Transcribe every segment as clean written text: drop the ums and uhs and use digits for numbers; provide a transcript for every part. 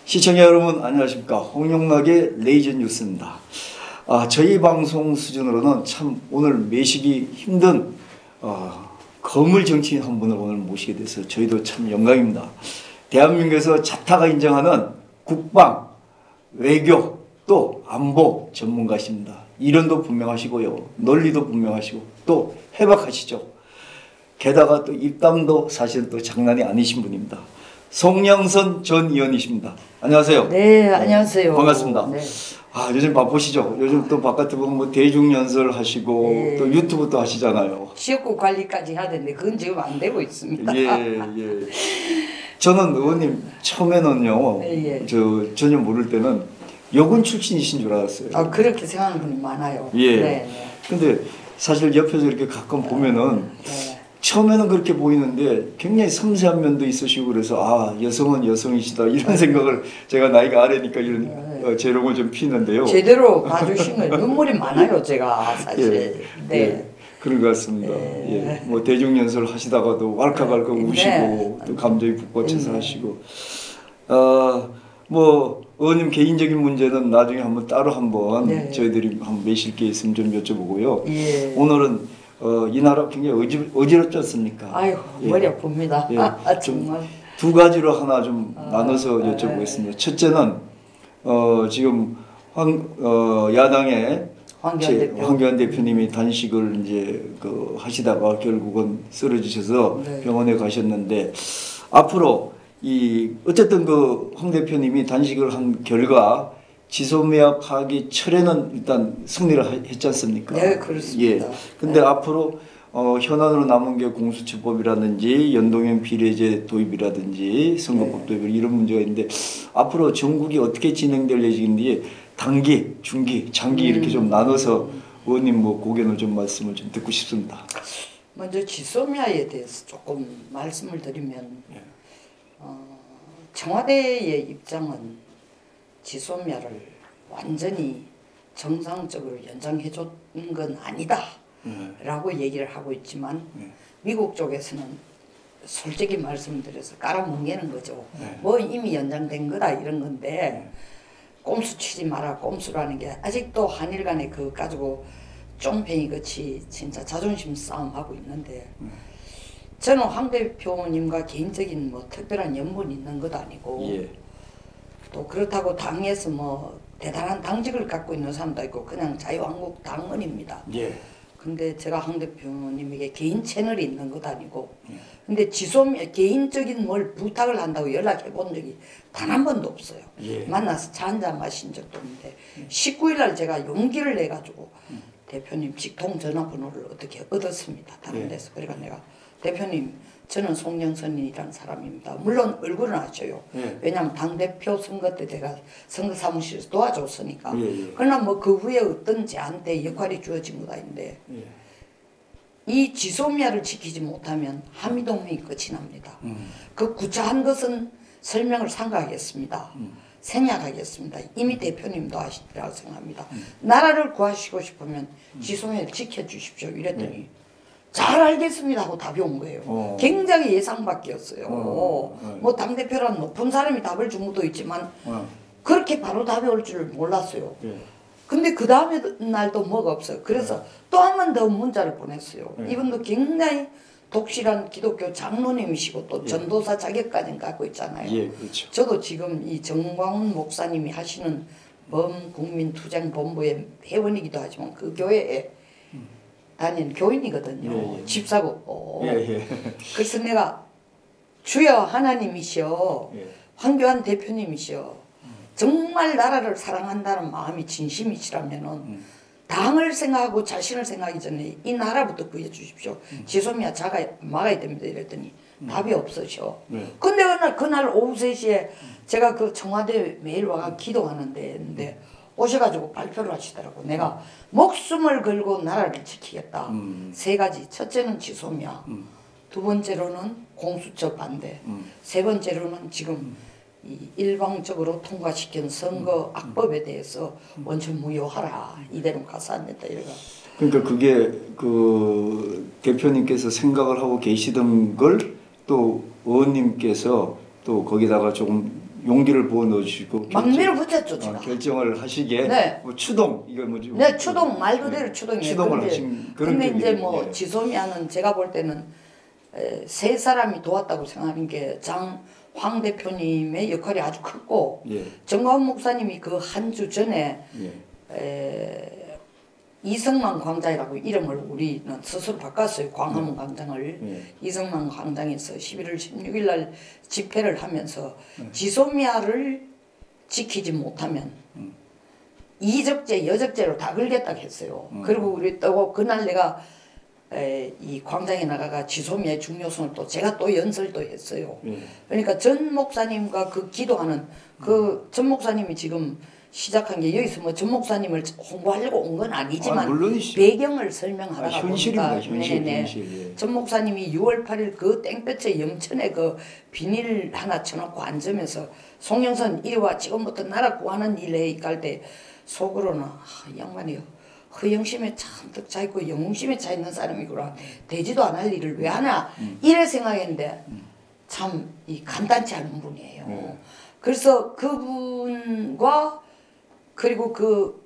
시청자 여러분 안녕하십니까. 홍용락의 레이저 뉴스입니다. 저희 방송 수준으로는 참 오늘 매시기 힘든 거물 정치인 한 분을 오늘 모시게 돼서 저희도 참 영광입니다. 대한민국에서 자타가 인정하는 국방, 외교 또 안보 전문가십니다. 이론도 분명하시고요. 논리도 분명하시고 또 해박하시죠. 게다가 또 입담도 사실 또 장난이 아니신 분입니다. 송영선 전 의원이십니다. 안녕하세요. 네, 안녕하세요. 반갑습니다. 네. 요즘 바쁘시죠? 요즘 또 바깥에 보면 뭐 대중연설 하시고 네. 또 유튜브도 하시잖아요. 지역구 관리까지 해야 되는데 그건 지금 안 되고 있습니다. 예. 저는 의원님 처음에는요, 예. 전혀 모를 때는 여군 출신이신 줄 알았어요. 그렇게 생각하는 분이 많아요. 예. 네. 근데 사실 옆에서 이렇게 가끔 보면은 처음에는 그렇게 보이는데 굉장히 섬세한 면도 있으시고 그래서 여성은 여성이시다 이런 생각을 제가 나이가 아래니까 이런 재롱을 좀 피는데요. 제대로 봐주신 거예요. 눈물이 많아요, 제가 사실. 네. 예, 그런 것 같습니다. 예. 뭐 대중연설 하시다가도 왈칵왈칵 우시고 또 감정이 북받쳐서 하시고. 뭐 의원님 개인적인 문제는 나중에 한번 따로 한번 저희들이 한번 매실 게 있으면 좀 여쭤보고요. 예. 오늘은 이 나라 굉장히 어지럽지 않습니까? 아이고, 머리 아픕니다. 정말 두 가지로 하나 좀 나눠서 여쭤보겠습니다. 첫째는 지금 야당의 황교안 대표님이 단식을 이제 하시다가 결국은 쓰러지셔서 병원에 가셨는데 앞으로 어쨌든 황 대표님이 단식을 한 결과 지소미아 파기 철회는 일단 승리를 했지 않습니까? 네, 그렇습니다. 예. 근데 앞으로 현안으로 남은 게 공수처법이라든지 연동형 비례제 도입이라든지 선거법 도입 이런 문제가 있는데 앞으로 전국이 어떻게 진행될 예정인지 단기, 중기, 장기 이렇게 좀 나눠서 의원님 뭐 고견을 좀 말씀을 좀 듣고 싶습니다. 먼저 지소미아에 대해서 조금 말씀을 드리면 청와대의 입장은 지소미아를 완전히 정상적으로 연장해 준 건 아니다 라고 얘기를 하고 있지만 미국 쪽에서는 솔직히 말씀드려서 깔아뭉개는 거죠. 뭐 이미 연장된 거다 이런 건데 꼼수 치지 마라. 꼼수라는 게 아직도 한일 간에 그거 가지고 쫑팽이 같이 진짜 자존심 싸움하고 있는데 저는 황 대표님과 개인적인 뭐 특별한 연분이 있는 것도 아니고 또 그렇다고 당에서 뭐 대단한 당직을 갖고 있는 사람도 있고 그냥 자유한국 당원입니다. 근데 제가 황 대표님에게 개인 채널이 있는 것도 아니고 근데 지소미아 개인적인 뭘 부탁을 한다고 연락해 본 적이 단 한 번도 없어요. 만나서 차 한잔 마신 적도 없는데 19일 날 제가 용기를 내 가지고 대표님 직통 전화번호를 어떻게 얻었습니다. 다른 데서. 그러니까 내가 대표님 저는 송영선이라는 사람입니다. 물론 얼굴은 아셔요. 왜냐하면 당대표 선거 때 제가 선거 사무실에서 도와줬으니까. 그러나 뭐 그 후에 어떤 저한테 역할이 주어진 것도 아닌데 이 지소미아를 지키지 못하면 한미동맹이 끝이 납니다. 그 구차한 것은 설명을 삼가하겠습니다. 생략하겠습니다. 이미 대표님도 아시리라고 생각합니다. 나라를 구하시고 싶으면 지소미아를 지켜주십시오. 이랬더니 잘 알겠습니다 하고 답이 온 거예요. 굉장히 예상 밖이었어요. 뭐 당대표라는 높은 사람이 답을 준 것도 있지만 그렇게 바로 답이 올 줄 몰랐어요. 근데 그 다음에 날도 뭐가 없어요. 그래서 또 한 번 더 문자를 보냈어요. 이분도 굉장히 독실한 기독교 장로님이시고 또 전도사 자격까지 갖고 있잖아요. 그렇죠. 저도 지금 이 정광훈 목사님이 하시는 범국민투쟁본부의 회원이기도 하지만 그 교회에 다니는 교인이거든요. 집사고. 그래서 내가 주여 하나님이시여 황교안 대표님이시여 정말 나라를 사랑한다는 마음이 진심이시라면은 당을 생각하고 자신을 생각하기 전에 이 나라부터 구해 주십시오. 지소미아 막아야 됩니다. 이랬더니 답이 없으셔. 근데 그날 오후 3시에 제가 그 청와대 매일 와가 기도하는데 오셔가지고 발표를 하시더라고. 내가 목숨을 걸고 나라를 지키겠다. 3가지. 첫째는 지소미아. 두 번째로는 공수처 반대. 세 번째로는 지금 이 일방적으로 통과시킨 선거 악법에 대해서 원천 무효하라. 이대로 가서 안 된다. 이래가. 그러니까 그게 대표님께서 생각을 하고 계시던 걸 또 의원님께서 또 거기다가 조금 용기를 부어 넣어주시고 막내를 붙였죠 제가. 결정을 하시기에 네. 뭐 추동 이걸 뭐지? 네, 추동 말 그대로 추동이에요. 추동을 하신 그런 근데 이제 뭐 예. 지소미아는 제가 볼 때는 세 사람이 도왔다고 생각하는 게 황 대표님의 역할이 아주 컸고 예. 정광훈 목사님이 그 한 주 전에 예. 이성만 광장이라고 이름을 우리는 스스로 바꿨어요. 광화문 광장을. 예. 이성만 광장에서 11월 16일 날 집회를 하면서 지소미아를 지키지 못하면 이적죄, 여적죄로 다 걸겠다고 했어요. 그리고 우리 또 그날 내가 이 광장에 나가가 지소미아의 중요성을 또 제가 또 연설도 했어요. 그러니까 전 목사님과 그 기도하는 그 전 목사님이 지금 시작한 게 여기서 뭐 전 목사님을 홍보하려고 온 건 아니지만 배경을 설명하다가 현실입니다. 보니까 현실. 전 목사님이 6월 8일 그 땡볕에 영천에 그 비닐 하나 쳐놓고 앉으면서 송영선 이리 와 지금부터 나라 구하는 일에 갈 때 속으로는 이 양반이요 허영심에 잔뜩 차있고 영웅심에 차있는 사람이구나 되지도 않을 일을 왜 하나 이래 생각했는데 참 이 간단치 않은 분이에요. 그래서 그분과 그리고 그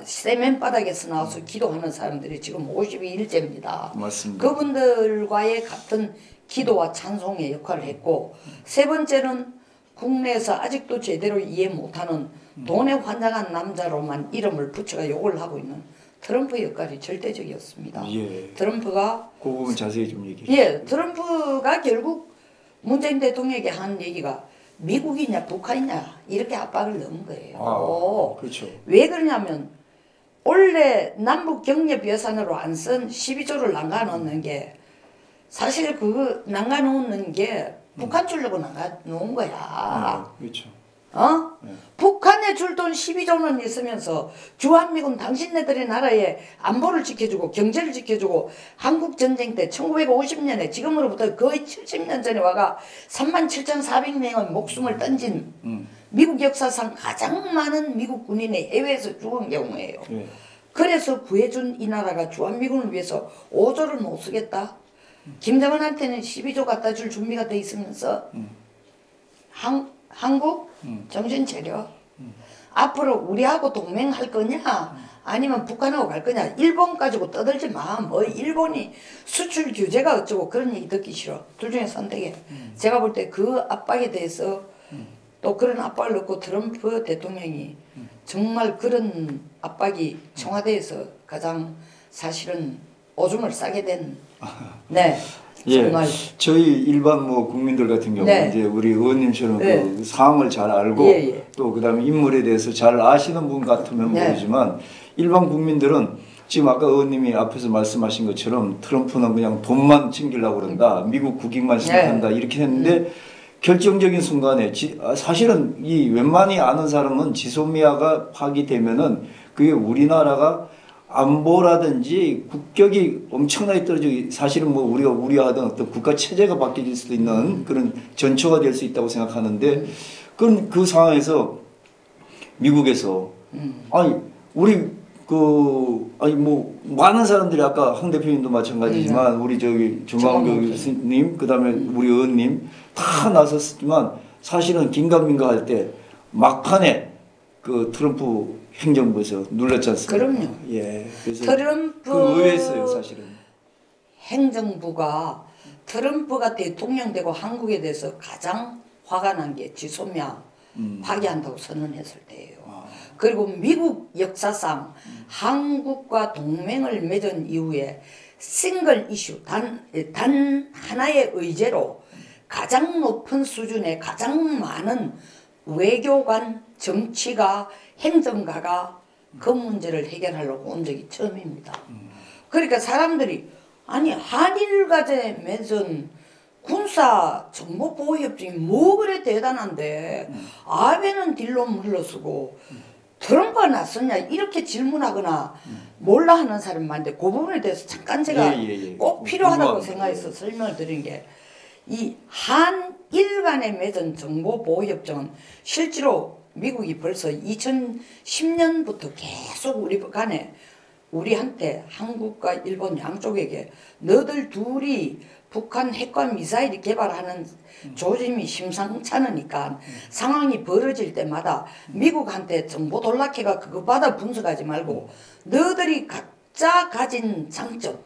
세면 바닥에서 나와서 기도하는 사람들이 지금 52일째입니다. 맞습니다. 그분들과의 같은 기도와 찬송의 역할을 했고 세 번째는 국내에서 아직도 제대로 이해 못하는 돈에 환장한 남자로만 이름을 붙여가 욕을 하고 있는 트럼프 역할이 절대적이었습니다. 예. 트럼프가 그 부분 자세히 좀 얘기해 주세요. 예, 트럼프가 결국 문재인 대통령에게 한 얘기가 미국이냐 북한이냐 이렇게 압박을 넣은 거예요. 그렇죠. 왜 그러냐면 원래 남북 경협 예산으로 안 쓴 12조를 남겨놓는 게 사실 그 남겨놓는 게 북한 주려고 남겨놓은 거야. 그렇죠. 북한에 줄 돈 12조는 있으면서 주한미군 당신네들의 나라의 안보를 지켜주고 경제를 지켜주고 한국전쟁 때 1950년에 지금으로부터 거의 70년 전에 와가 37,400명의 목숨을 던진 미국 역사상 가장 많은 미국 군인이 해외에서 죽은 경우예요. 그래서 구해준 이 나라가 주한미군을 위해서 5조를 못 쓰겠다. 김정은한테는 12조 갖다 줄 준비가 돼 있으면서 한국 정신 차려. 앞으로 우리하고 동맹할 거냐 아니면 북한하고 갈 거냐. 일본 가지고 떠들지 마. 뭐 일본이 수출 규제가 어쩌고 그런 얘기 듣기 싫어. 둘 중에 선택해. 제가 볼 때 그 압박에 대해서 또 그런 압박을 넣고 트럼프 대통령이 정말 그런 압박이 청와대에서 가장 사실은 오줌을 싸게 된 네. 정말. 저희 일반 뭐 국민들 같은 경우 네. 이제 우리 의원님처럼 네. 그 상황을 잘 알고 또 그다음에 인물에 대해서 잘 아시는 분 같으면 모르지만 일반 국민들은 지금 아까 의원님이 앞에서 말씀하신 것처럼 트럼프는 그냥 돈만 챙기려고 그런다. 미국 국익만 생각한다. 이렇게 했는데 결정적인 순간에 사실은 이 웬만히 아는 사람은 지소미아가 파기되면은 그게 우리나라가 안보라든지 국격이 엄청나게 떨어지고 사실은 뭐 우리가 우려하던 어떤 국가 체제가 바뀌어질 수도 있는 그런 전초가 될 수 있다고 생각하는데 그럼 그 상황에서 미국에서 아니 우리 아니 뭐 많은 사람들이 아까 황 대표님도 마찬가지지만 우리 저기 정광훈 교수님 그다음에 우리 의원님 다 나섰지만 사실은 긴가민가 할 때 막판에 그 트럼프 행정부에서 눌렀지 않습니까? 그럼요. 예. 그래서 트럼프 의외였어요, 사실은. 행정부가 트럼프가 대통령 되고 한국에 대해서 가장 화가 난 게 지소미아 파기한다고 선언했을 때예요. 그리고 미국 역사상 한국과 동맹을 맺은 이후에 싱글 이슈 단 하나의 의제로 가장 높은 수준의 가장 많은 외교관, 정치가, 행정가가 그 문제를 해결하려고 온 적이 처음입니다. 그러니까 사람들이 아니 한일 간에 맺은 군사 정보 보호 협정이 뭐 그래 대단한데 아베는 딜로 물러서고 트럼프가 낫었냐 이렇게 질문하거나 몰라 하는 사람이 많은데 그 부분에 대해서 잠깐 제가 꼭 필요하다고 생각해서 설명을 드린 게 이 한일 간에 맺은 정보 보호 협정은 실제로 미국이 벌써 2010년부터 계속 우리한테 한국과 일본 양쪽에게 너들 둘이 북한 핵과 미사일이 개발하는 조짐이 심상찮으니까 상황이 벌어질 때마다 미국한테 정보 돌락해가 그거 받아 분석하지 말고 너희들이 각자 가진 장점,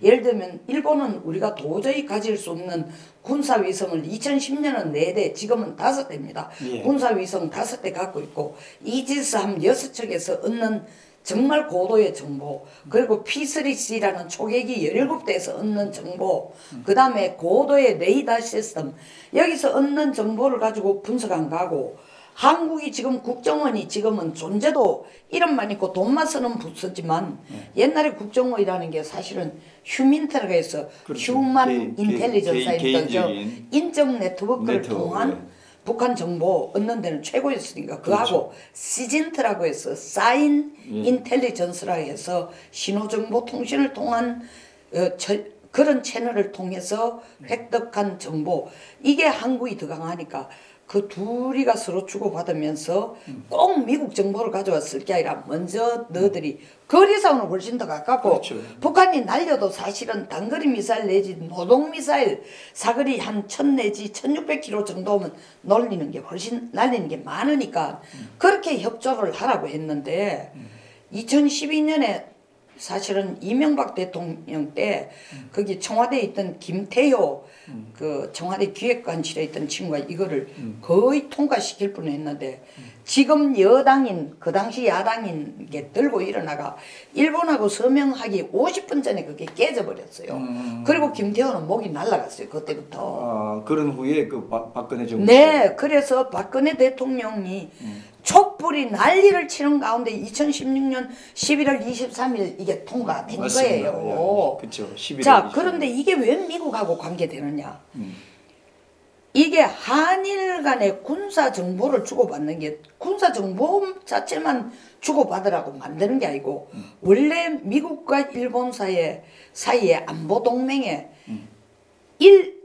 예를 들면 일본은 우리가 도저히 가질 수 없는 군사위성을 2010년은 4대, 지금은 5대입니다. 예. 군사위성 5대 갖고 있고 이지스함 6척에서 얻는 정말 고도의 정보, 그리고 P3C라는 초계기 17대에서 얻는 정보, 그 다음에 고도의 레이더 시스템, 여기서 얻는 정보를 가지고 분석한 거고, 한국이 지금 국정원이 지금은 존재도 이름만 있고 돈만 쓰는 부서지만 옛날에 국정원이라는 게 사실은 휴민트라고 해서 그렇죠. 휴먼 인텔리전스입니다. 인적 네트워크를 통한 네. 북한 정보 얻는 데는 최고였으니까 그하고 시진트라고 해서 사인 인텔리전스라고 해서 신호정보 통신을 통한 그런 채널을 통해서 획득한 정보, 이게 한국이 더 강하니까 그 둘이가 서로 주고받으면서 꼭 미국 정보를 가져왔을 게 아니라 먼저 너희들이 거리상으로 훨씬 더 가깝고, 그렇죠. 북한이 날려도 사실은 단거리 미사일 내지 노동 미사일 사거리 한 1000 내지 1600km 정도면 날리는 게 많으니까 그렇게 협조를 하라고 했는데 2012년에 사실은 이명박 대통령 때 거기 청와대에 있던 김태효 그 청와대 기획관실에 있던 친구가 이거를 거의 통과시킬 뻔했는데 지금 여당인 그 당시 야당인 게 들고 일어나가 일본하고 서명하기 50분 전에 그게 깨져버렸어요. 그리고 김태효는 목이 날아갔어요. 그때부터. 아, 그런 후에 그 박근혜 정부. 네, 그래서 박근혜 대통령이 촛불이 난리를 치는 가운데 2016년 11월 23일 이게 통과된 맞습니다. 거예요. 예, 그렇죠. 11월 자, 20일. 그런데 이게 왜 미국하고 관계되느냐? 이게 한일 간의 군사 정보를 주고받는 게 군사 정보 자체만 주고받으라고 만드는 게 아니고 원래 미국과 일본 사이에 안보 동맹에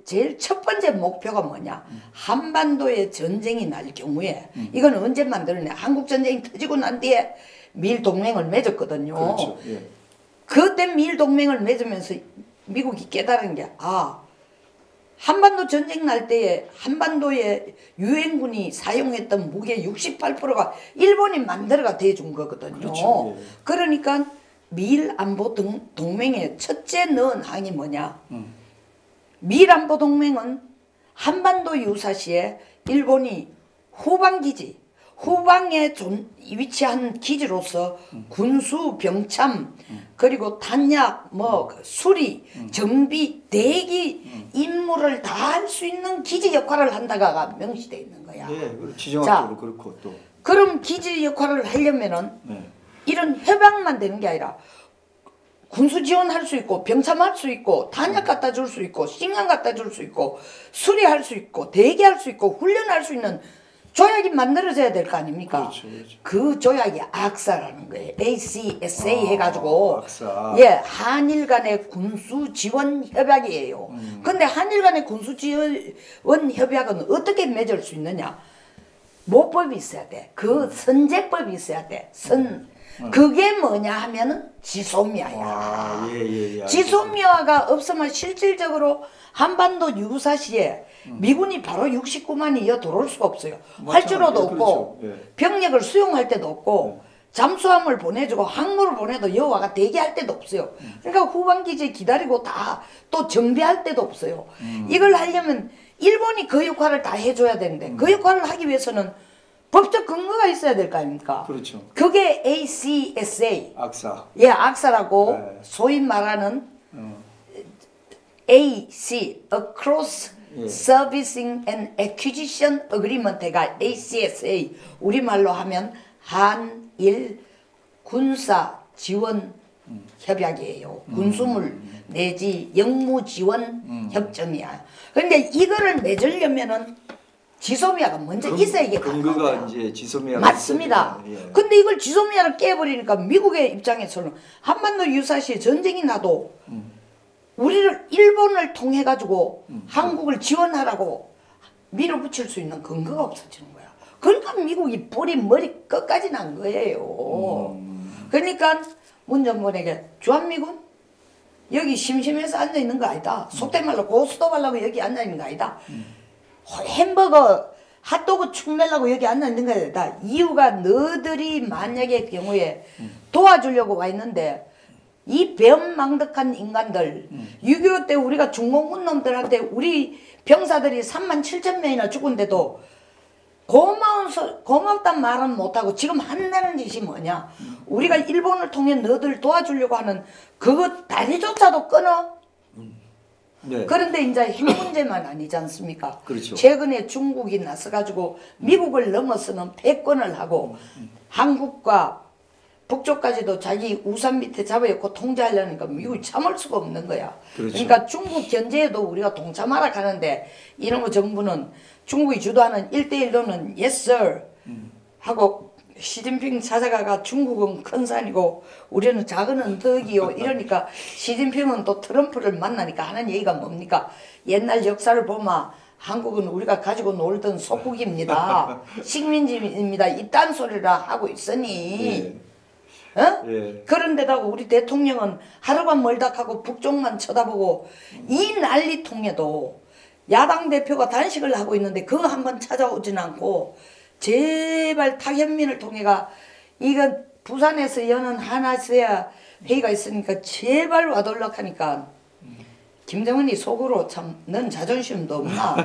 제일 첫 번째 목표가 뭐냐? 한반도에 전쟁이 날 경우에 이건 언제 만들었냐? 한국 전쟁이 터지고 난 뒤에 미일 동맹을 맺었거든요. 그렇죠. 예. 그때 미일 동맹을 맺으면서 미국이 깨달은 게 한반도 전쟁 날 때에 한반도에 유엔군이 사용했던 무기의 68%가 일본이 만들어가 대준 거거든요. 그렇죠. 예. 그러니까 미일 안보 동맹의 첫째 넣은 항이 뭐냐? 미일 안보 동맹은 한반도 유사시에 일본이 후방에 위치한 기지로서 군수, 병참, 그리고 탄약, 수리, 정비, 대기 임무를 다 할 수 있는 기지 역할을 한다가 명시되어 있는 거야. 네, 지정학적으로 그렇고 또. 그럼 기지 역할을 하려면은 네. 이런 협약만 되는 게 아니라 군수 지원할 수 있고 병참할 수 있고 탄약 갖다 줄 수 있고 식량 갖다 줄 수 있고 수리할 수 있고 대기할 수 있고 훈련할 수 있는 조약이 만들어져야 될 거 아닙니까? 그렇죠, 그렇죠. 그 조약이 악사라는 거예요. ACSA 해가지고 악사. 예, 한일 간의 군수 지원 협약이에요. 근데 한일 간의 군수 지원 협약은 어떻게 맺을 수 있느냐? 모법이 있어야 돼. 그 선제법이 있어야 돼. 그게 뭐냐 하면은 지소미아야. 예. 지소미아가 없으면 실질적으로 한반도 유사시에 미군이 바로 69만이 이어 들어올 수가 없어요. 활주로도 없고 그렇죠. 예. 병력을 수용할 데도 없고 잠수함을 보내주고 항모를 보내도 여와가 대기할 데도 없어요. 그러니까 후방기지에 기다리고 다 또 정비할 데도 없어요. 이걸 하려면 일본이 그 역할을 다 해줘야 되는데 그 역할을 하기 위해서는 법적 근거가 있어야 될 거 아닙니까? 그렇죠. 그게 ACSA. 악사. 예, 악사라고 네. 소위 말하는 AC, Across Servicing and Acquisition Agreement가 ACSA. 우리말로 하면 한일 군사 지원 협약이에요. 군수물 내지 영무 지원 협정이야. 그런데 이거를 맺으려면은 지소미아가 먼저 있어야 이게 근거가 가능해요. 이제 지소미아. 맞습니다. 예. 근데 이걸 지소미아를 깨버리니까 미국의 입장에서는 한반도 유사시에 전쟁이 나도 우리를 일본을 통해 가지고 한국을 지원하라고 밀어붙일 수 있는 근거가 없어지는 거야. 그러니까 미국이 뿌리 머리 끝까지 난 거예요. 그러니까 문 정권에게 주한미군 여기 심심해서 앉아 있는 거 아니다. 속된 말로 고수도 하려고 여기 앉아 있는 거 아니다. 햄버거 핫도그 축 내려고 여기 앉아 있는 거 아니다. 이유가 너들이 만약의 경우에 도와주려고 와 있는데 이 변망덕한 인간들 6.25 때 우리가 중공군 놈들한테 우리 병사들이 37,000명이나 죽은데도 고맙단 말은 못하고 지금 한다는 짓이 뭐냐. 우리가 일본을 통해 너들 도와주려고 하는 그거 다리조차도 끊어. 네. 그런데 이제 핵 문제만 아니지 않습니까? 그렇죠. 최근에 중국이 나서가지고 미국을 넘어서는 패권을 하고 한국과 북쪽까지도 자기 우산 밑에 잡아놓고 통제하려니까 미국이 참을 수가 없는 거야. 그렇죠. 그러니까 중국 견제에도 우리가 동참하라 하는데 이놈의 정부는 중국이 주도하는 1대1로는 yes sir 하고 시진핑 찾아가가 중국은 큰 산이고 우리는 작은 언덕이요 이러니까 시진핑은 또 트럼프를 만나니까 하는 얘기가 뭡니까? 옛날 역사를 보면 한국은 우리가 가지고 놀던 속국입니다. 식민지입니다. 이딴 소리를 하고 있으니 어? 예. 그런데다가 우리 대통령은 하루가 멀다 하고 북쪽만 쳐다보고 이 난리통에도 야당 대표가 단식을 하고 있는데 그거 한번 찾아오진 않고 제발 타현민을 통해가 이거 부산에서 여는 하나세야 회의가 있으니까 제발 와달라고 하니까 김정은이 속으로 참 넌 자존심도 없나.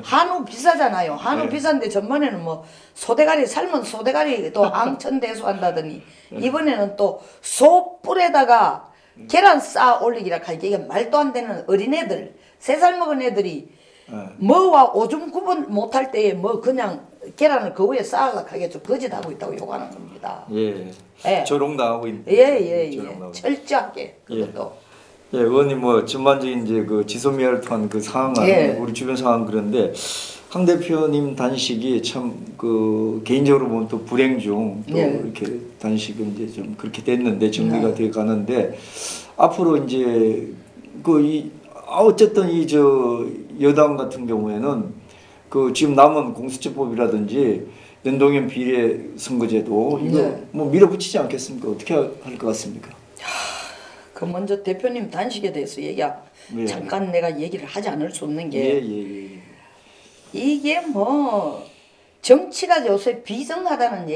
한우 비싸잖아요. 한우 네. 비싼데 전번에는 뭐 소대가리 삶은 소대가리 또 앙천대소한다더니 이번에는 또 소뿔에다가 계란 쌓아 올리기라 하니까 이게 말도 안 되는 어린애들 3살 먹은 애들이 뭐와 오줌 구분 못할 때에 뭐 그냥 계란을 그 위에 쌓으려고 하겠죠. 거짓하고 있다고 욕하는 겁니다. 예. 예. 조롱당하고 있는. 예. 철저하게 그것도. 예, 의원님 뭐 전반적인 이제 그 지소미아를 통한 그 상황, 예. 우리 주변 상황 그런데 황 대표님 단식이 참 그 개인적으로 보면 또 불행 중 또 예. 이렇게 단식은 이제 좀 그렇게 됐는데 정리가 네. 돼 가는데 앞으로 이제 어쨌든 이 저 여당 같은 경우에는 그 지금 남은 공수처법이라든지 연동형 비례 선거제도 이거 네. 뭐 밀어붙이지 않겠습니까? 어떻게 할 것 같습니까? 그 먼저 대표님 단식에 대해서 예. 잠깐 내가 얘기를 하지 않을 수 없는 게 예. 이게 뭐 정치가 요새 비정하다는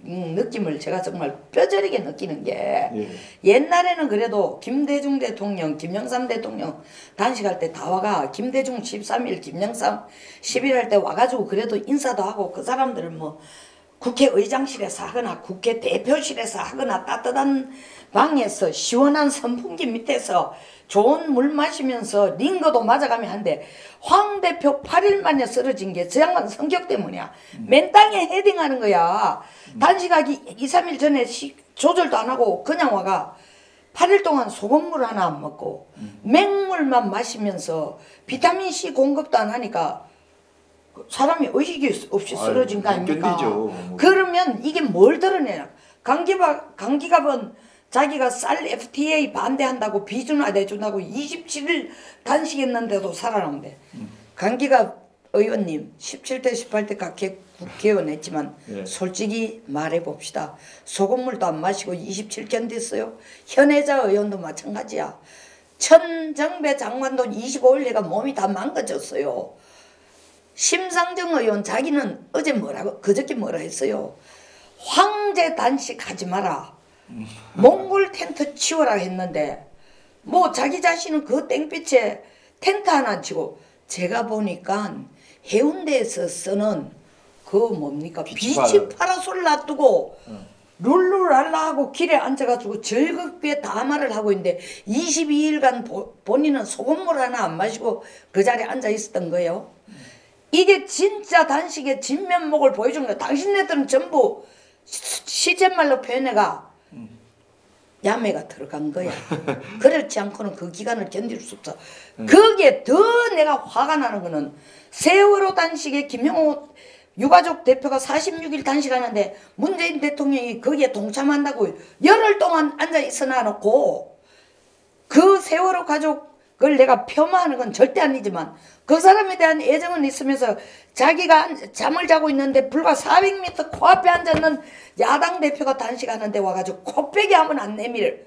느낌을 제가 정말 뼈저리게 느끼는 게 예. 옛날에는 그래도 김대중 대통령, 김영삼 대통령 단식할 때 다 와가 김대중 13일, 김영삼 10일 할 때 와가지고 그래도 인사도 하고 그 사람들을 뭐 국회의장실에서 하거나 국회 대표실에서 하거나 따뜻한 방에서 시원한 선풍기 밑에서 좋은 물 마시면서 링거도 맞아가며 한데 황 대표 8일 만에 쓰러진 게 저 양반 성격 때문이야. 맨 땅에 헤딩하는 거야. 단식하기 2, 3일 전에 조절도 안 하고 그냥 와가 8일 동안 소금물 하나 안 먹고 맹물만 마시면서 비타민C 공급도 안 하니까 사람이 의식이 없이 쓰러진 거 아닙니까? 그러면 이게 뭘 드러내냐. 강기갑은 자기가 쌀 FTA 반대한다고 비준화 내준다고 27일 단식했는데도 살아남대. 강기갑 의원님 17대 18대 각계 국회의원 했지만 예. 솔직히 말해봅시다. 소금물도 안 마시고 27 견뎠어요. 현혜자 의원도 마찬가지야. 천정배 장관도 25일 내가 몸이 다 망가졌어요. 심상정 의원 자기는 어제 그저께 뭐라 했어요. 황제 단식하지 마라. 몽골 텐트 치워라 했는데 뭐 자기 자신은 그 땡빛에 텐트 하나 치고 제가 보니까 해운대에서 쓰는 그 뭡니까 비치 파라솔 놔두고 룰루랄라 하고 길에 앉아가지고 즐겁게 담화를 하고 있는데 22일간 본인은 소금물 하나 안 마시고 그 자리에 앉아 있었던 거예요. 이게 진짜 단식의 진면목을 보여준 거야. 당신네들은 전부 시쳇말로 표현해가 야매가 들어간 거야. 그렇지 않고는 그 기간을 견딜 수 없어. 거기에 더 내가 화가 나는 거는 세월호 단식에 김영호 유가족 대표가 46일 단식하는데 문재인 대통령이 거기에 동참한다고 열흘 동안 앉아 있어 놔놓고 그 세월호 가족을 내가 폄하하는 건 절대 아니지만 그 사람에 대한 애정은 있으면서 자기가 잠을 자고 있는데 불과 400m 코앞에 앉아있는 야당 대표가 단식하는데 와가지고 코빼기 하면 안 내밀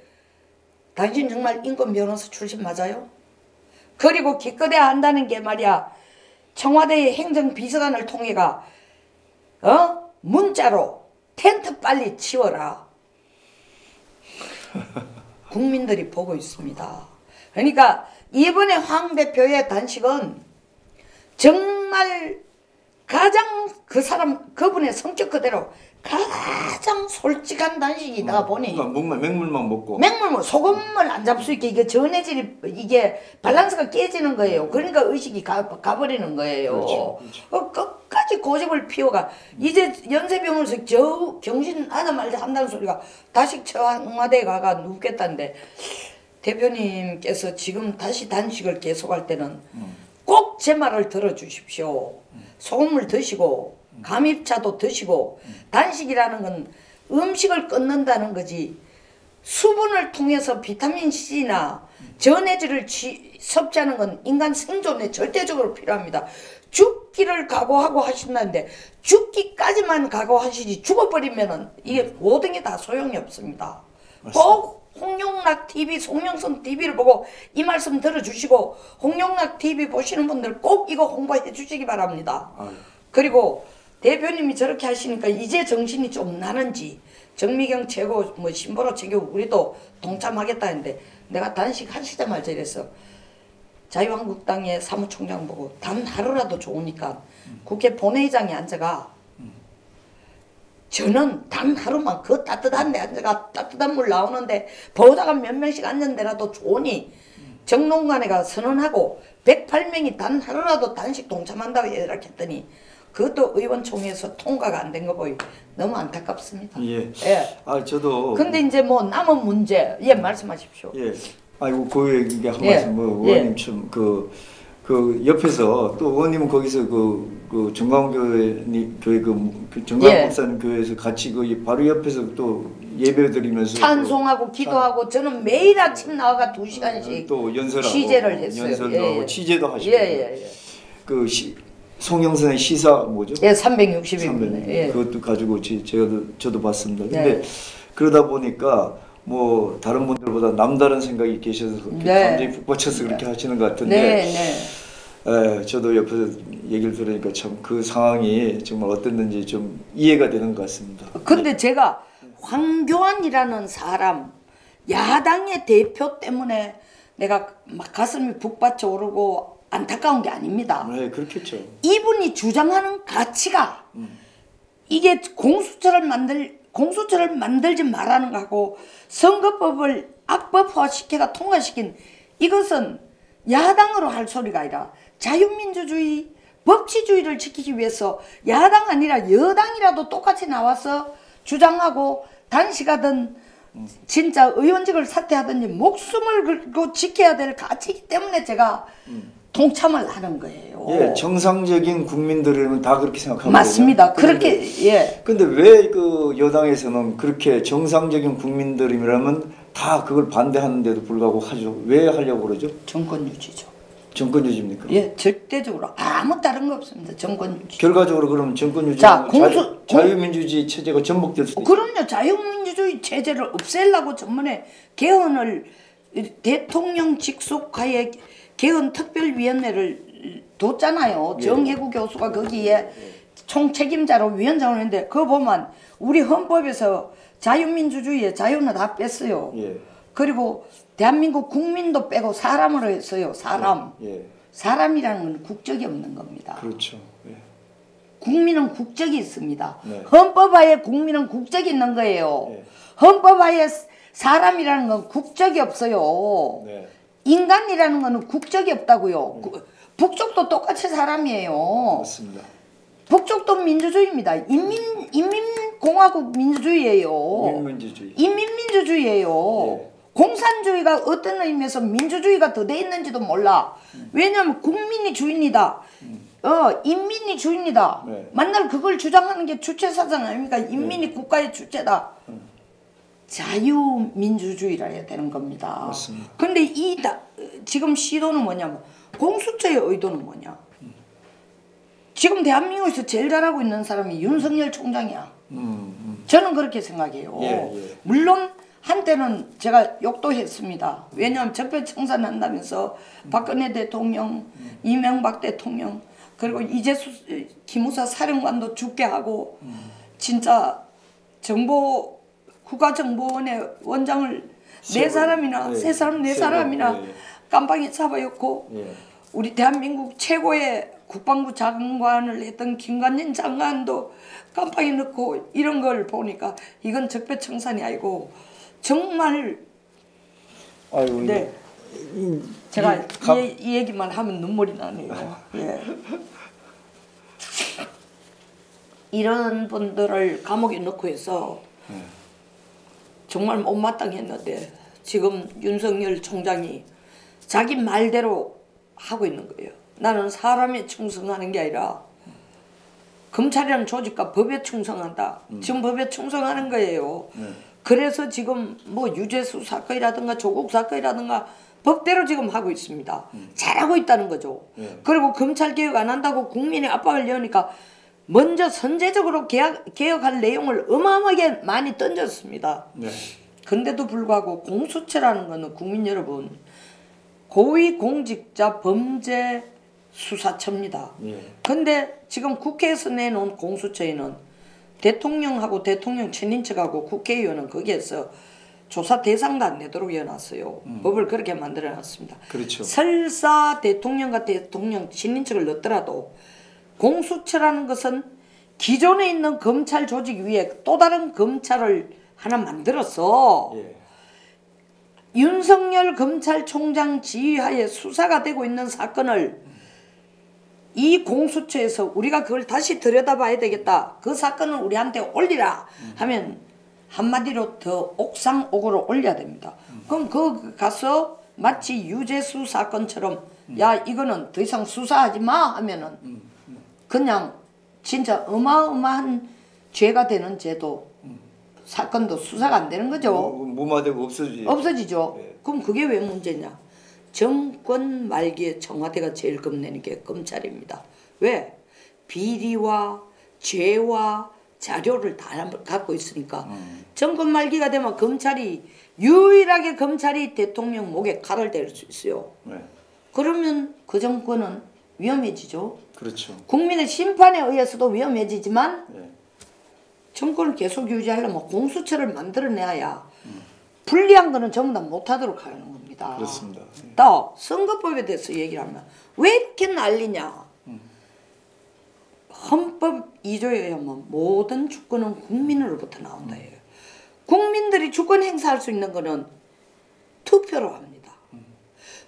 당신 정말 인권 변호사 출신 맞아요? 그리고 기껏해야 한다는 게 말이야 청와대의 행정비서관을 통해가 문자로 텐트 빨리 치워라. 국민들이 보고 있습니다. 그러니까 이번에 황 대표의 단식은 정말 가장 그분의 성격 그대로 가장 솔직한 단식이다 보니 그러니까 맹물만 먹고 소금을 안 잡을 수 있게 이게 전해질이 이게 밸런스가 깨지는 거예요. 그러니까 의식이 가버리는 거예요. 그렇죠. 끝까지 고집을 피워가 이제 연세병원에서 저 경신 하다 말다 한다는 소리가 다시 청와대에 가가 눕겠다는데 대표님께서 지금 다시 단식을 계속할 때는 꼭 제 말을 들어주십시오. 소금을 드시고 감입차도 드시고 단식이라는 건 음식을 끊는다는 거지 수분을 통해서 비타민C나 전해질을 섭취하는 건 인간 생존에 절대적으로 필요합니다. 죽기를 각오하고 하신다는데 죽기까지만 각오하시지 죽어버리면은 이게 모든 게 다 소용이 없습니다. 맞습니다. 꼭 홍용락 TV, 송영선 TV를 보고 이 말씀 들어주시고 홍용락 TV 보시는 분들 꼭 이거 홍보해 주시기 바랍니다. 아유. 그리고 대표님이 저렇게 하시니까 이제 정신이 좀 나는지 정미경 최고 뭐 신보라 최고 우리도 동참하겠다 했는데 내가 단식 하시자마자 이랬어. 자유한국당의 사무총장 보고 단 하루라도 좋으니까 국회 본회의장에 앉아가 저는 단 하루만 그 따뜻한 데 앉아가 따뜻한 물 나오는데 보호자가 몇 명씩 앉는 데라도 좋으니 정론관에 가 선언하고 108명이 단 하루라도 단식 동참한다고 이렇게 했더니 그것도 의원총회에서 통과가 안 된 거 보이 너무 안타깝습니다. 예. 예. 아 저도. 근데 이제 뭐 남은 문제 예 말씀하십시오. 예. 아이고 그 얘기 한 예. 말씀 뭐 의원님 좀 그 옆에서 또 의원님은 거기서 그 정광교회 그 정광 예. 목사님 교회에서 같이 그 바로 옆에서 또 예배드리면서 찬송하고 기도하고 저는 매일 아침 나와가 2시간씩 또 연설하고 취재를 했어요. 연설도 예, 하고 예. 취재도 하시고 예. 그 송영선의 시사 뭐죠? 예, 360일. 예. 예. 그것도 가지고 저도 봤습니다. 네. 근데 그러다 보니까 뭐 다른 분들보다 남다른 생각이 계셔서 그렇게 네. 감정이 북받쳐서 그렇게 하시는 것 같은데 네. 저도 옆에서 얘기를 들으니까 참 그 상황이 정말 어땠는지 좀 이해가 되는 것 같습니다. 근데 제가 황교안이라는 사람 야당의 대표 때문에 내가 막 가슴이 북받쳐 오르고 안타까운 게 아닙니다. 네, 그렇겠죠. 이분이 주장하는 가치가 이게 공수처를 만들지 말라는 거하고 선거법을 악법화시켜가 통과시킨 이것은 야당으로 할 소리가 아니라 자유민주주의, 법치주의를 지키기 위해서 야당 아니라 여당이라도 똑같이 나와서 주장하고 단식하든 진짜 의원직을 사퇴하든지 목숨을 걸고 지켜야 될 가치이기 때문에 제가 동참을 하는 거예요. 예, 정상적인 국민들이면 다 그렇게 생각하고 맞습니다. 그렇게 예. 근데 왜 그 여당에서는 그렇게 정상적인 국민들이라면 다 그걸 반대하는데도 불구하고 하죠? 왜 하려고 그러죠? 정권 유지죠. 정권 유지입니까? 예, 절대적으로 아무 다른 거 없습니다. 정권 유지. 결과적으로 그러면 정권 유지, 자, 자유민주주의 체제가 전복될 수도 있어요. 그럼요. 자유민주주의 체제를 없애려고 전번에 개헌을 대통령 직속하에 개헌 특별위원회를 뒀잖아요. 예. 정혜구 교수가 거기에 총책임자로 위원장을 했는데 그거 보면 우리 헌법에서 자유민주주의의 자유는 다 뺐어요. 예. 그리고 대한민국 국민도 빼고 사람으로 했어요. 사람. 예. 사람이라는 건 국적이 없는 겁니다. 그렇죠. 예. 국민은 국적이 있습니다. 네. 헌법하에 국민은 국적이 있는 거예요. 네. 헌법하에 사람이라는 건 국적이 없어요. 네. 인간이라는 거는 국적이 없다고요. 북쪽도 똑같이 사람이에요. 맞습니다. 북쪽도 민주주의입니다. 인민공화국 민주주의예요. 인민주주의. 인민민주주의예요. 예. 공산주의가 어떤 의미에서 민주주의가 더 돼 있는지도 몰라. 왜냐하면 국민이 주인이다. 인민이 주인이다. 네. 만날 그걸 주장하는 게 주체사상 아닙니까? 인민이 국가의 주체다. 자유민주주의라 해야 되는 겁니다. 맞습니다. 근데 지금 시도는 뭐냐면 공수처의 의도는 뭐냐? 지금 대한민국에서 제일 잘하고 있는 사람이 윤석열 총장이야. 저는 그렇게 생각해요. 예, 예. 물론 한때는 제가 욕도 했습니다. 왜냐하면 적폐청산한다면서 박근혜 대통령, 이명박 대통령, 그리고 이재수 기무사 사령관도 죽게 하고 진짜 국가정보원의 원장을 네 사람이나 세 사람 네 사람이나 깜빵에 잡아였고 우리 대한민국 최고의 국방부 장관을 했던 김관진 장관도 깜빵에 넣고 이런 걸 보니까 이건 적폐청산이 아니고 정말 아이고, 네. 제가 이 얘기만 하면 눈물이 나네요. 예. 이런 분들을 감옥에 넣고 해서 정말 못마땅했는데 지금 윤석열 총장이 자기 말대로 하고 있는 거예요. 나는 사람에 충성하는 게 아니라 검찰이라는 조직과 법에 충성한다. 지금 법에 충성하는 거예요. 그래서 지금 뭐 유재수 사건이라든가 조국 사건이라든가 법대로 지금 하고 있습니다. 잘하고 있다는 거죠. 그리고 검찰 개혁 안 한다고 국민의 압박을 넣으니까 먼저 선제적으로 개혁할 내용을 어마어마하게 많이 던졌습니다. 근데도 불구하고 공수처라는 거는 국민 여러분 고위공직자 범죄 수사처입니다. 근데 지금 국회에서 내놓은 공수처에는 대통령하고 대통령 친인척하고 국회의원은 거기에서 조사 대상도 안 내도록 해놨어요. 법을 그렇게 만들어놨습니다. 그렇죠. 설사 대통령과 대통령 친인척을 넣더라도 공수처라는 것은 기존에 있는 검찰 조직 위에 또 다른 검찰을 하나 만들어서 윤석열 검찰총장 지휘하에 수사가 되고 있는 사건을 이 공수처에서 우리가 그걸 다시 들여다봐야 되겠다. 그 사건을 우리한테 올리라 하면 한마디로 더 옥상옥으로 올려야 됩니다. 그럼 그 가서 마치 유재수 사건처럼 야 이거는 더 이상 수사하지 마 하면은 그냥 진짜 어마어마한 죄가 되는 죄도 사건도 수사가 안 되는 거죠. 무마되고 없어지죠. 그럼 그게 왜 문제냐. 정권 말기에 청와대가 제일 겁내는 게 검찰입니다. 왜? 비리와 죄와 자료를 다 갖고 있으니까 정권 말기가 되면 유일하게 검찰이 대통령 목에 칼을 댈 수 있어요. 그러면 그 정권은 위험해지죠. 그렇죠. 국민의 심판에 의해서도 위험해지지만 정권을 계속 유지하려면 공수처를 만들어내야 불리한 거는 전부 다 못하도록 하는 겁니다. 그렇습니다. 또 선거법에 대해서 얘기를 하면 왜 이렇게 난리냐. 헌법 2조에 의하면 모든 주권은 국민으로부터 나온다. 국민들이 주권 행사할 수 있는 거는 투표로 합니다.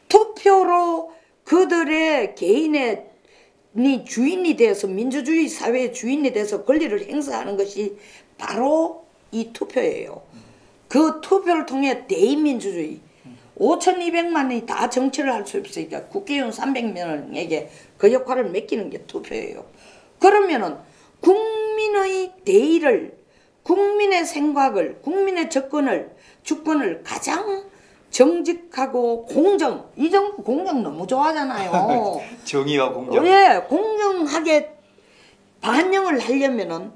투표로 그들의 개인의 주인이 돼서 민주주의 사회의 주인이 돼서 권리를 행사하는 것이 바로 이 투표예요. 그 투표를 통해 대의민주주의 5,200만이 다 정치를 할 수 없으니까 국회의원 300명에게 그 역할을 맡기는 게 투표예요. 그러면은 국민의 대의를 국민의 생각을 국민의 주권을 가장 정직하고 공정, 이 정부 공정 너무 좋아하잖아요. 정의와 공정. 공정하게 반영을 하려면은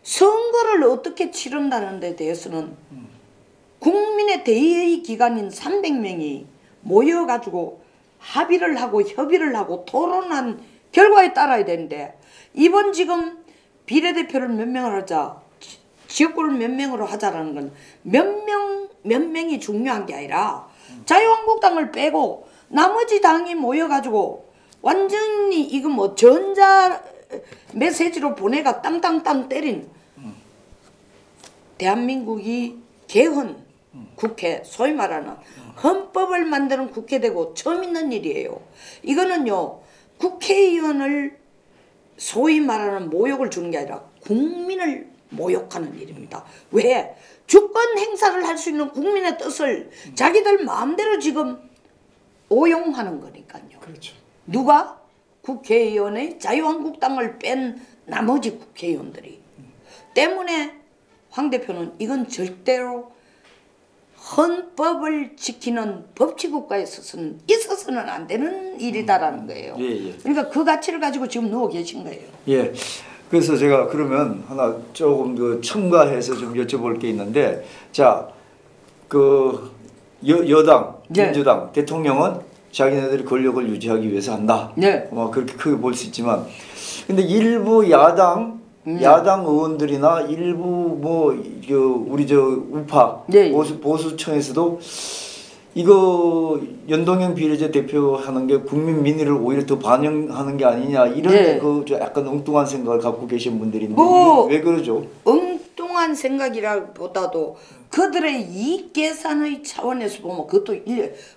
선거를 어떻게 치른다는 데 대해서는 국민의 대의 기관인 300명이 모여가지고 합의를 하고 협의를 하고 토론한 결과에 따라야 되는데 이번 지금 비례대표를 몇 명을 하자 지역구를 몇 명으로 하자라는 건 몇 명이 중요한 게 아니라 자유한국당을 빼고 나머지 당이 모여가지고 완전히 이거 뭐 전자 메시지로 보내가 땅땅땅 때린 대한민국이 개헌 국회 소위 말하는 헌법을 만드는 국회 되고 처음 있는 일이에요. 이거는요 국회의원을 소위 말하는 모욕을 주는 게 아니라 국민을 모욕하는 일입니다. 왜? 주권 행사를 할 수 있는 국민의 뜻을 자기들 마음대로 지금 오용하는 거니까요. 그렇죠. 누가? 국회의원의 자유한국당을 뺀 나머지 국회의원들이. 때문에 황 대표는 이건 절대로 헌법을 지키는 법치국가에 있어서는 안 되는 일이다라는 거예요. 그러니까 그 가치를 가지고 지금 누워 계신 거예요. 그래서 제가 그러면 하나 조금 더 첨가해서 좀 여쭤볼 게 있는데, 자, 그 여당 네. 민주당 대통령은 자기네들이 권력을 유지하기 위해서 한다. 네. 그렇게 크게 볼 수 있지만, 근데 일부 야당 의원들이나 일부 우리 우파 네. 보수층에서도 이거 연동형 비례제 대표하는 게 국민 민의를 오히려 더 반영하는 게 아니냐 이런 네. 약간 엉뚱한 생각을 갖고 계신 분들인데 왜 그러죠? 엉뚱한 생각이라보다도 그들의 이익 계산의 차원에서 보면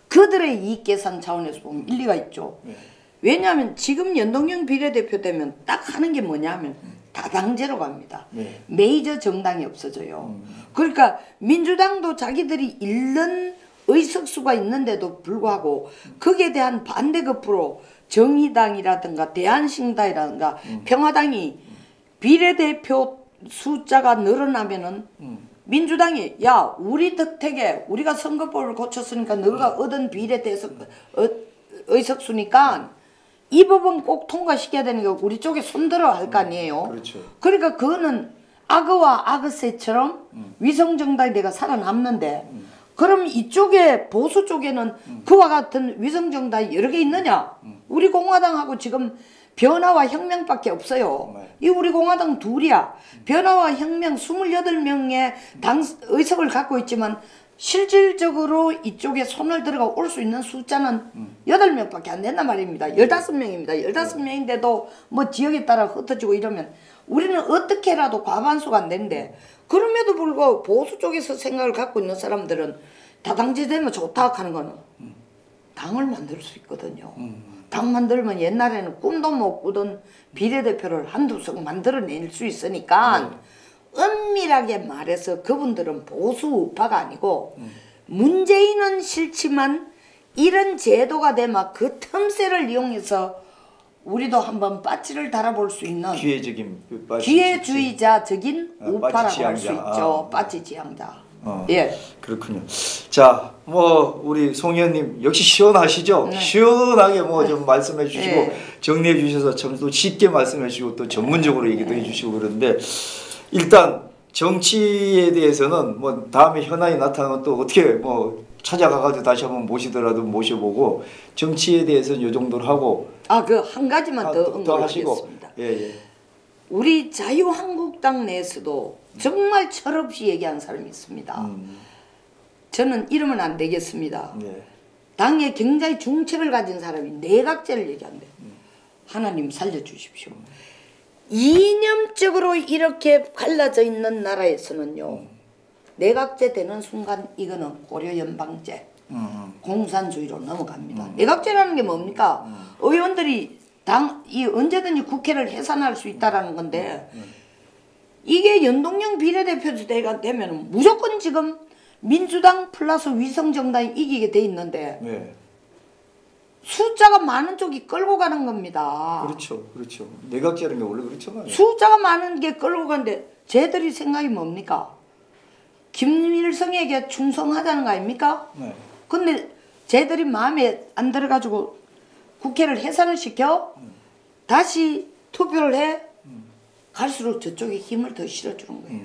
그들의 이익 계산 차원에서 보면 일리가 있죠. 네. 왜냐하면 지금 연동형 비례대표 되면 딱 하는 게 뭐냐면 다당제로 갑니다. 네. 메이저 정당이 없어져요. 그러니까 민주당도 자기들이 잃는 의석수가 있는데도 불구하고 거기에 대한 반대급부로 정의당이라든가 대한신당이라든가 평화당이 비례대표 숫자가 늘어나면은 민주당이 야 우리 덕택에 우리가 선거법을 고쳤으니까 너가 얻은 비례대석 의석수니까 이 법은 꼭 통과시켜야 되는 게 우리 쪽에 손들어 할 거 아니에요. 그렇죠. 그러니까 그거는 악어와 악어새처럼 위성정당이 내가 살아남는데 그럼 이쪽에 보수 쪽에는 그와 같은 위성정당이 여러 개 있느냐? 우리 공화당하고 지금 변화와 혁명밖에 없어요. 이 우리 공화당 둘이야. 변화와 혁명 28명의 당 의석을 갖고 있지만 실질적으로 이쪽에 손을 들어가 올 수 있는 숫자는 8명밖에 안 된단 말입니다. 15명입니다. 15명인데도 뭐 지역에 따라 흩어지고 이러면 우리는 어떻게라도 과반수가 안 되는데 그럼에도 불구하고 보수 쪽에서 생각을 갖고 있는 사람들은 다당제 되면 좋다 하는 거는 당을 만들 수 있거든요. 당 만들면 옛날에는 꿈도 못 꾸던 비례대표를 한두 석 만들어낼 수 있으니까 엄밀하게 말해서 그분들은 보수 우파가 아니고 문재인은 싫지만 이런 제도가 되면 그 틈새를 이용해서 우리도 한번 빠찌를 달아볼 수 있는 기회주의자적인 우파라고 할 수 있죠. 빠찌 지향자. 예. 그렇군요. 자, 우리 송 의원님 역시 시원하시죠? 네. 시원하게 좀 말씀해 주시고 네. 정리해 주셔서 참 또 쉽게 말씀해 주시고 또 전문적으로 얘기도 해 주시고 그러는데 일단 정치에 대해서는 다음에 현안이 나타나면 또 어떻게 찾아가가지고 다시 한번 모시더라도 모셔보고 정치에 대해서는 이 정도로 하고 그 한 가지만 더 언급하겠습니다. 예. 우리 자유한국당 내에서도 정말 철없이 얘기하는 사람이 있습니다. 저는 이러면 안 되겠습니다. 네. 당에 굉장히 중책을 가진 사람이 내각제를 얘기한대. 하나님 살려주십시오. 이념적으로 이렇게 갈라져 있는 나라에서는요. 내각제 되는 순간 이거는 고려연방제, 공산주의로 넘어갑니다. 내각제라는 게 뭡니까? 의원들이 언제든지 국회를 해산할 수 있다라는 건데 이게 연동형 비례대표제가 되면 무조건 지금 민주당 플러스 위성정당이 이기게 돼 있는데 네. 숫자가 많은 쪽이 끌고 가는 겁니다. 그렇죠. 내각제라는 게 원래 그렇잖아요. 숫자가 많은 게 끌고 가는데 쟤들이 생각이 뭡니까? 김일성에게 충성하자는 거 아닙니까? 네. 근데 쟤들이 마음에 안 들어가지고 국회를 해산을 시켜 다시 투표를 해 갈수록 저쪽에 힘을 더 실어주는 거예요.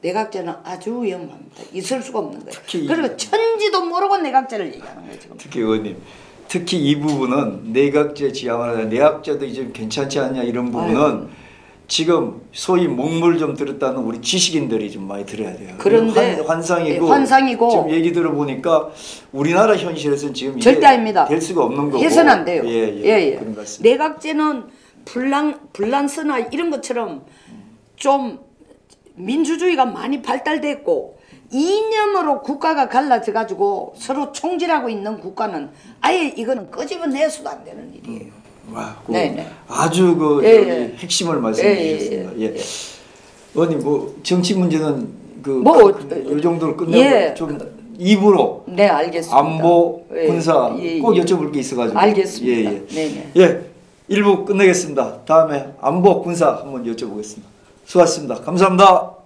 내각제는 아주 위험합니다. 있을 수가 없는 거예요. 그리고 천지도 모르고 내각제를 얘기하는 거예요. 지금. 특히 의원님, 특히 이 부분은 내각제 지향을 하자, 내각제도 이제 괜찮지 않냐 이런 부분은 지금 소위 목물 좀 들었다는 우리 지식인들이 좀 많이 들어야 돼요. 그런데 환상이고 지금 얘기 들어보니까 우리나라 현실에서는 지금 절대 이게 아닙니다. 될 수가 없는 거고 해서는 안 돼요. 예. 그런 것 같습니다. 내각제는 불란서나 이런 것처럼 좀 민주주의가 많이 발달됐고 이념으로 국가가 갈라져 가지고 서로 총질하고 있는 국가는 아예 이거는 끄집어내서도 안 되는 일이에요. 와, 네네. 아주 핵심을 말씀해 주셨습니다. 예. 의원님 정치 문제는 이 정도로 끝내고 좀 입으로 네, 알겠습니다. 안보 군사 꼭 여쭤볼 게 있어가지고 알겠습니다. 예. 1부 끝내겠습니다. 다음에 안보 군사 한번 여쭤보겠습니다. 수고하셨습니다. 감사합니다.